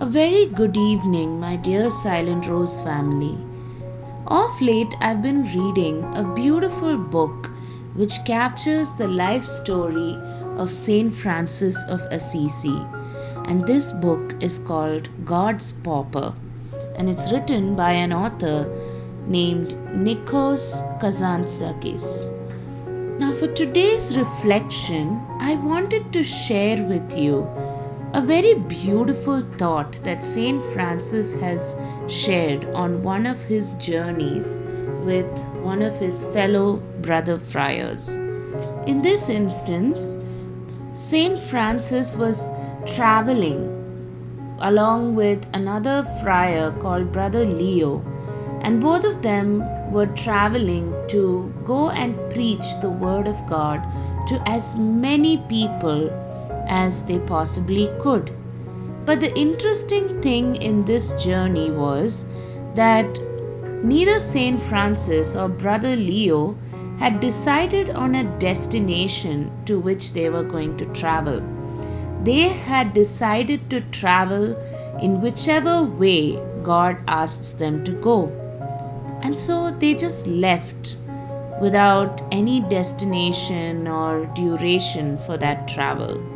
A very good evening, my dear Silent Rose family. Of late, I've been reading a beautiful book which captures the life story of Saint Francis of Assisi. And this book is called God's Pauper, and it's written by an author named Nikos Kazantzakis. Now, for today's reflection, I wanted to share with you a very beautiful thought that Saint Francis has shared on one of his journeys with one of his fellow brother friars. In this instance, Saint Francis was traveling along with another friar called Brother Leo, and both of them were traveling to go and preach the Word of God to as many people as they possibly could. But the interesting thing in this journey was that neither Saint Francis or Brother Leo had decided on a destination to which they were going to travel. They had decided to travel in whichever way God asks them to go. And so they just left without any destination or duration for that travel.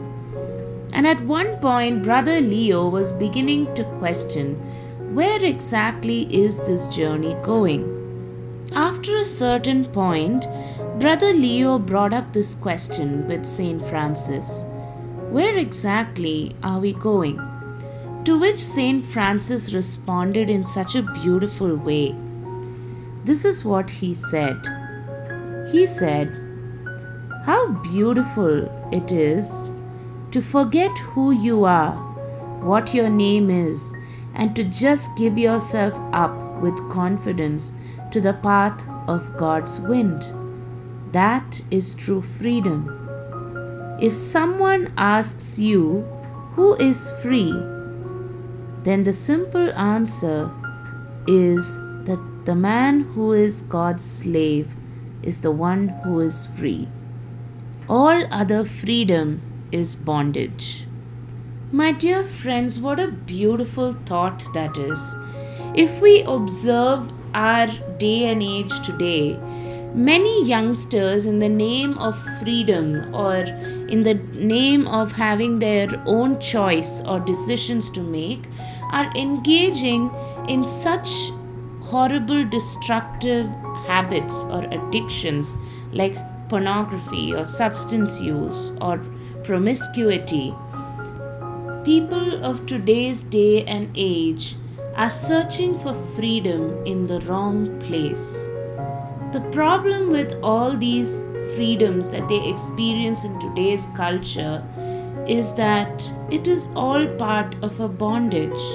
And at one point, Brother Leo was beginning to question, where exactly is this journey going? After a certain point, Brother Leo brought up this question with Saint Francis. Where exactly are we going? To which Saint Francis responded in such a beautiful way. This is what he said. He said, "How beautiful it is to forget who you are, what your name is, and to just give yourself up with confidence to the path of God's wind. That is true freedom. If someone asks you who is free, then the simple answer is that the man who is God's slave is the one who is free. All other freedom is bondage." My dear friends, what a beautiful thought that is. If we observe our day and age today, many youngsters, in the name of freedom or in the name of having their own choice or decisions to make, are engaging in such horrible, destructive habits or addictions like pornography or substance use or promiscuity. People of today's day and age are searching for freedom in the wrong place. The problem with all these freedoms that they experience in today's culture is that it is all part of a bondage.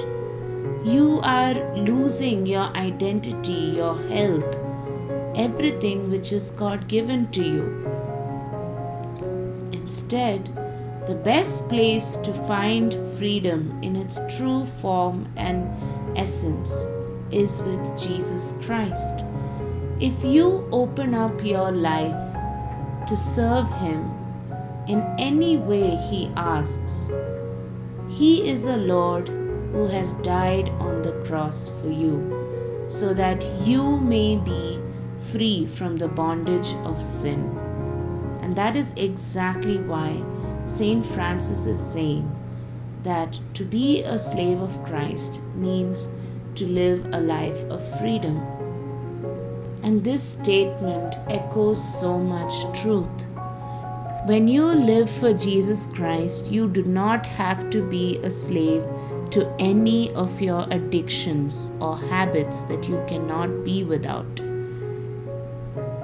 You are losing your identity, your health, everything which is God given to you. Instead, the best place to find freedom in its true form and essence is with Jesus Christ. If you open up your life to serve Him in any way He asks, He is a Lord who has died on the cross for you, so that you may be free from the bondage of sin. And that is exactly why Saint Francis is saying that to be a slave of Christ means to live a life of freedom. And this statement echoes so much truth. When you live for Jesus Christ, you do not have to be a slave to any of your addictions or habits that you cannot be without.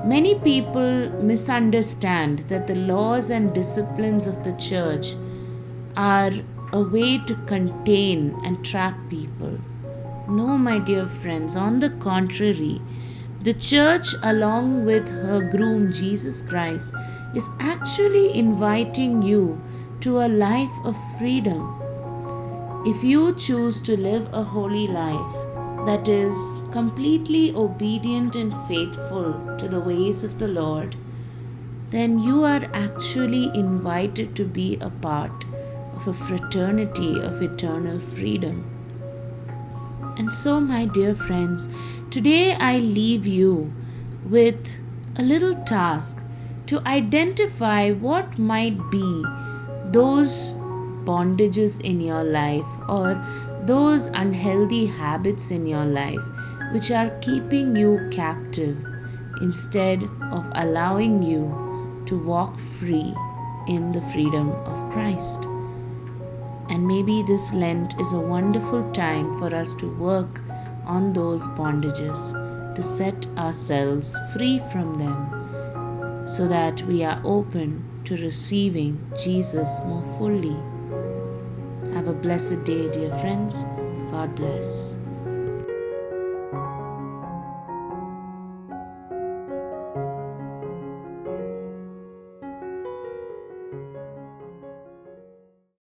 Many people misunderstand that the laws and disciplines of the church are a way to contain and trap people. No, my dear friends, on the contrary, the church, along with her groom Jesus Christ, is actually inviting you to a life of freedom. If you choose to live a holy life that is completely obedient and faithful to the ways of the Lord, then you are actually invited to be a part of a fraternity of eternal freedom. And so, my dear friends, today I leave you with a little task to identify what might be those bondages in your life or those unhealthy habits in your life which are keeping you captive instead of allowing you to walk free in the freedom of Christ. And maybe this Lent is a wonderful time for us to work on those bondages, to set ourselves free from them, so that we are open to receiving Jesus more fully. Have a blessed day, dear friends. God bless.